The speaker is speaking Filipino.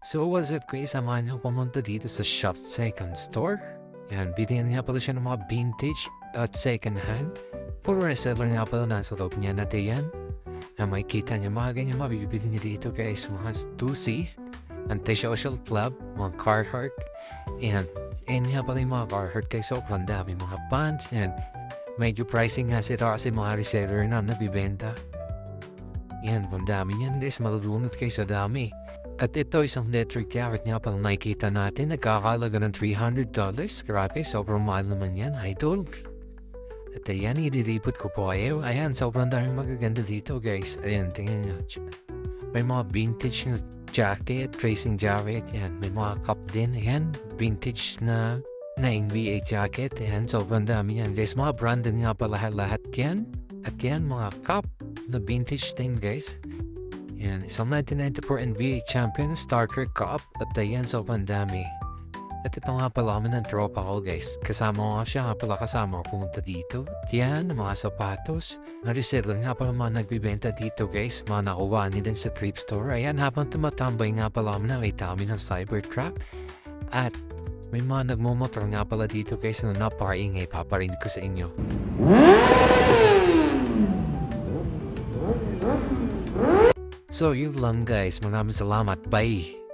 So what's up guys, samahan niyo pumunta dito sa Shop Second Store. Yan, bilihan nga pala siya ng mga vintage at second hand. Puro reseller nga pala nasa loob niya natin yan. Makikita niyo mga ganyan mabibili niyo dito guys. Mga 2Cs, Anti-Social Club, mga Carhartt. And nga pala yung mga Carhartt guys. Sobrang dami mga pants. Yan, medyo pricing nga sila kasi mga reseller na nabibenta. Yan, ang dami yan guys. Malulunod kayo sa dami. At ito isang leather jacket nga pala nakikita natin. Nagkakalaga ng $300. Grabe, sobrang mahal naman yan, idol. At ayan, ililipot ko po kayo. Ayan, sobrang daming magaganda dito guys. Ayan, tingnan nyo. May mga vintage na jacket, racing jacket. Ayan, may mga cup din. Ayan, vintage na NBA jacket. Ayan, sobrang dami yan guys. Mga branded nga pala lahat yan. At yan, mga cup na vintage din guys. Yan, isang 1994 NBA Champion Starter Cup at ayan, sobrang dami. At ito nga pala kami ng tropa ko guys. Kasama ko nga siya nga pala kasama ko pumunta dito. Yan, mga sapatos. Ang reseller nga pala mga nagbibenta dito guys. Mga nakuha din sa thrift store. Ayan, habang tumatambay nga pala kami nakita kami ng Cybertruck. At may mga nagmumotor nga pala dito guys na napaingay. Paparinig ko sa inyo. So yun lang guys, maraming salamat, bye!